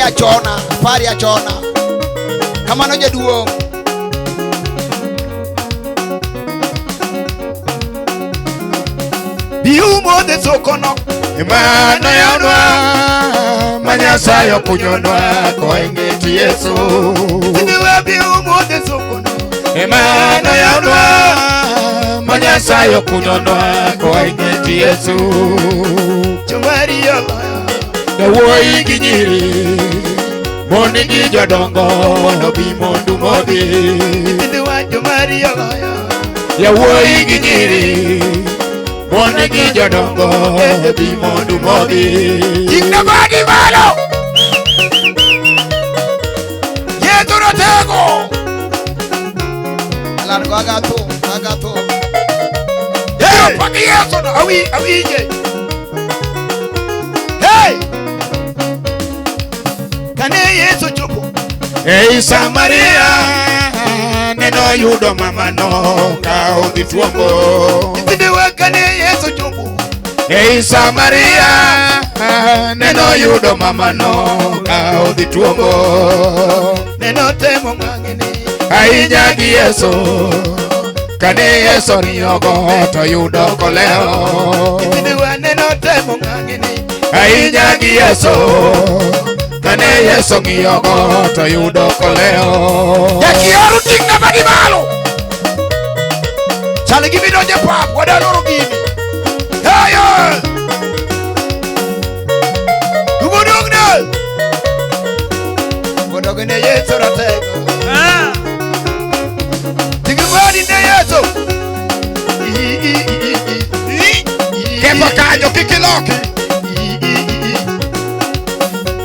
achona kamano jaduong'. Biumo de sokono Imano yaunwa Manyasayo kunyonwa Kwa ingeti Yesu Sidiwa biumo de sokono Imano yaunwa Manyasayo kunyonwa Kwa ingeti Yesu Chumari yoloya Dawoi ginyiri Moni gijodongo Mono bimondu mobi Sidiwa chumari yoloya Dawoi ginyiri Moni gijodongo Bimondu mobi Jingna bagi malo Yeduro tego Alargo agato Hey paki yeso na awi je Hey Kane yeso chupo Ei Samaria Neno yudo mama no Kao dituombo Isidiwa kane yeso chupo Ei Samaria Neno yudo mama no Kao dituombo Neno temo ngangini Ainyagi Yeso Kane Yeso riyogo To yudo koleo Isidiwa neno temo ngangini Ainyagi Yeso Kane Yeso ngiyogo To yudo koleo Yakiaru tingna bagi malo Chale gimi doje pap Wada loro gimi Hey Dugudugne Gudugne Yesu ratego Tigumani ne Yesu Kepa kanyo kikiloki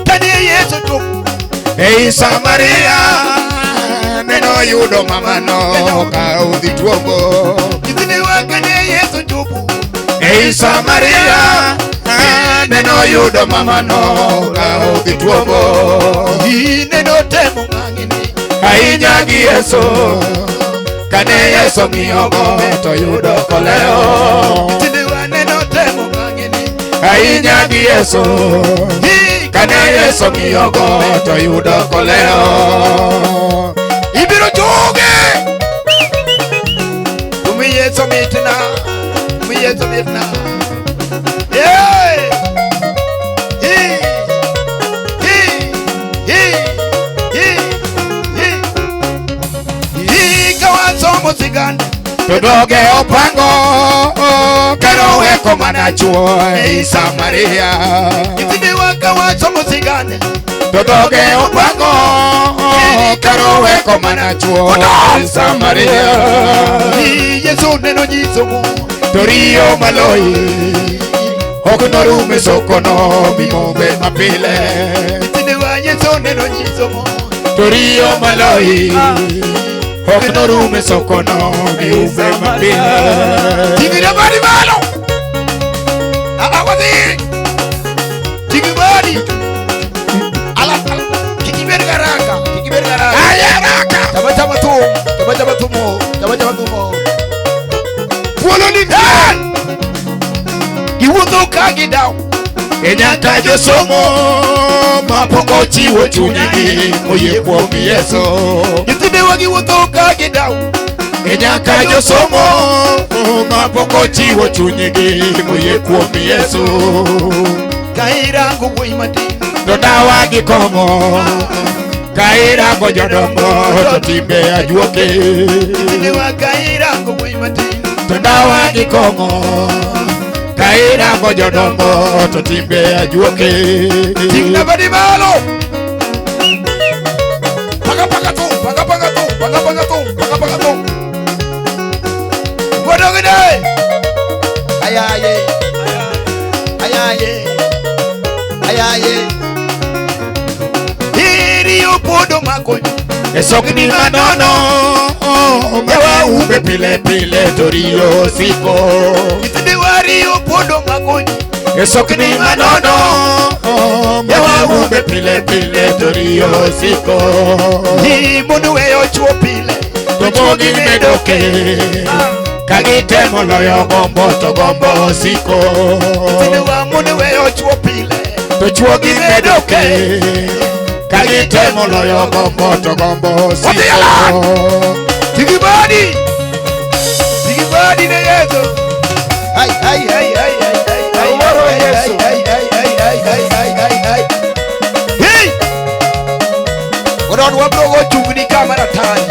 Tani Yesu tup Ei Samaria Neno yudo mama no Kao dituombo Isini wakane Yesu tupu Ei Samaria Neno yudo mama no Kao dituombo Neno temo ngangini Ainyagi Yeso Kane Yeso ngiyogo To yudo koleo Isini wa neno temo ngangini Ainyagi Yeso Kane Yeso ngiyogo To yudo koleo Ibiro joge Tumi Yesu mitna Hey Kawanso musigande Todoge opango Kero weko manachuo Ei Samaria Isini wa kawanso musigande Todoge opango Kero weko manachuo Ei Samaria Yesu neno jisomo Torio maloi Oknorume sokono Bimombe mapile Isini wa Yesu neno jisomo Torio maloi Oknorume sokono Bimombe mapile Tigire bari malo Awadi Tigibari Ala Kikiber garaka Ayaraka Taba tumo Puolo ni Iwudo kagi daw Enyaka josomo Mapoko chiwo chunyigi Oye kuomi Yeso Isini wa iwudo kagi daw Enyaka josomo Mapoko chiwo chunyigi Oye kuomi Yeso Kaira ngugu imati Dodawa gikomo Kaira gojodongo Totimbe ajuoke Isini wa kaira ngugu imati Dodawa gikomo Kaira gojodongo Totimbe ajuoke Tigna bari malo Paga tum Wadogide Ayaye Hiri upodo makonyo Esokni manono Mewa ube pile pile Torio siko Isini wari upodo makonyo Esokni manono Mewa ube pile pile Torio siko Ni munu weyo chuo pile Tomogi medoke Kagitemo loyo gombo to gombo siko Isini wa munu weyo chuo pile To chuogi medoke kagite moloyo gombo to gombo siko. Tigibadi ne Yesu. Ay. Hey! Wadon wabrogo chungni ka maratari.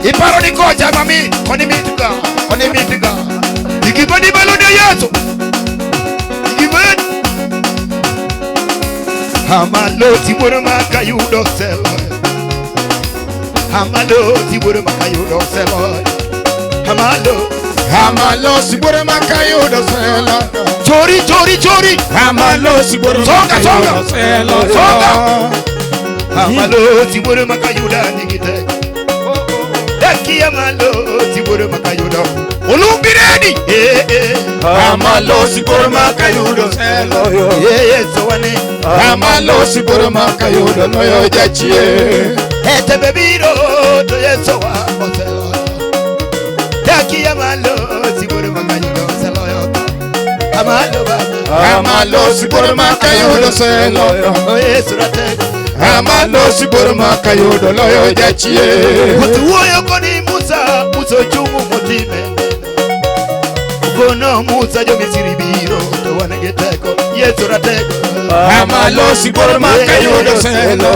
Iparoni koja mami, koni mitiga. Ikibadi balode Yesu. Ikibadi. Hamalo tiburu makayudo selo. Hamalo tiburu makayudo selo. Hamalo siburu makayudo selo. Chori. Hamalo siburu makayudo selo. Hamalo tiburu makayuda nigite. Amalo siburu makayudo olumbiredi amalo siburu makayudo selo yo Yesu wane amalo siburu makayudo loyo jachie ete bebiro to Yesu wa moselo daki amalo siburu makayudo selo yo amalo siburu makayudo selo yo Yesu rate amalo siburu makayudo loyo jachie kutuoyo koni Musa chungu motime kono Musa jo Misiri biro to wangeteko Yesu rateko amalo siburu makayudo selo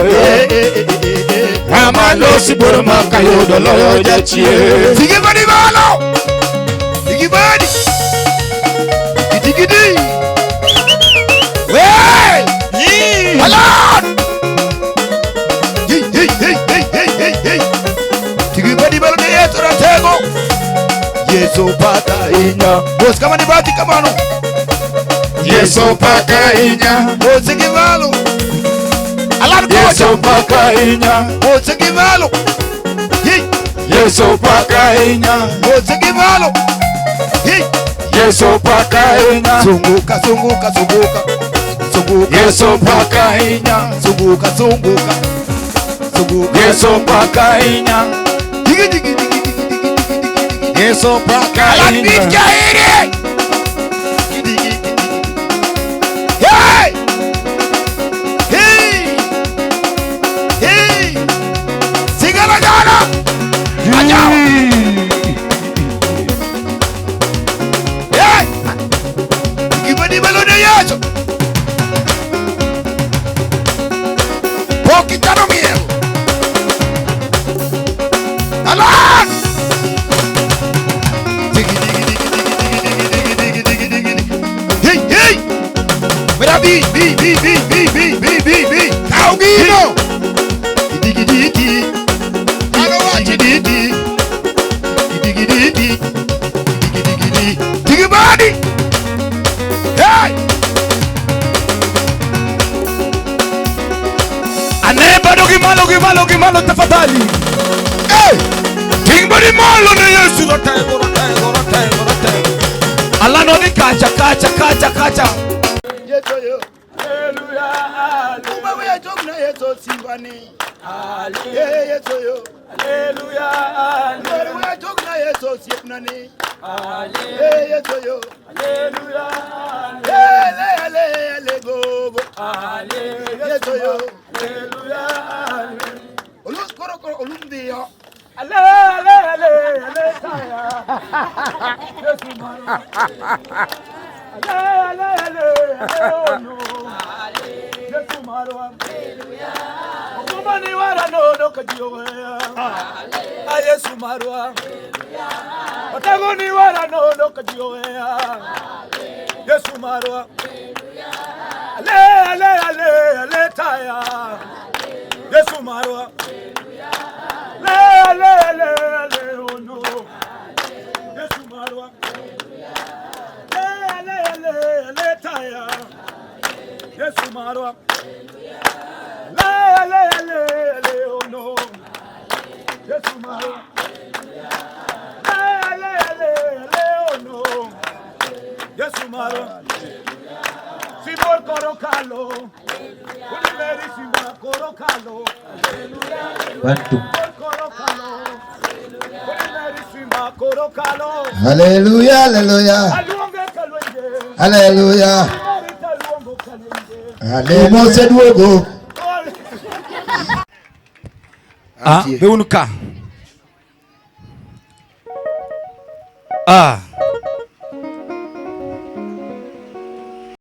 amalo siburu makayudo loyo jachie Sigibadi balo Sigibadi Gidigidi Wey Alon Hey Sigibadi balo de Yesu rateko Yesu paka inya Bos kama ni bati kamano Yesu paka inya Bos kivalo Alon koja Yesu paka inya Bos kivalo Yesu paka inya Bos kivalo Yesu paka inya Zunguka Yesu paka inya Zunguka Yesu paka inya Yesu paka inya Hey Sigala jana Ajao Hey Gibadi balode Yesu Poki tano miel Alan Hey Mira bi Taugino Digididi Digibadi Hey Aneba gimalo tafadhali Hey Tingbadi malo na Yesu ratego Alano ni kacha Yesu yo Hallelujah Hallelujah Jogna Yesu simbani Hallelujah Yesu yo Hallelujah Hallelujah Jogna Yesu simbani Hallelujah Yesu yo Hallelujah Hallelujah go Hallelujah Yesu yo Hallelujah Olus koro olumbiyo Ale taya Yesu mano Yesu marwa watagoni wala no kajioya Yesu marwa ale taya Yesu marwa ale ono Yesu marwa ale taya Yesu marwa ale ono Yesu marwa ono Yesu marwa Simor korokalo Unimeri simba korokalo Bantu. Korokalo Unimeri simba korokalo Hallelujah, hallelujah. Aluonge kalwende Hallelujah. Taluongo kalwende Hallelujah. Duogo. Beunuka.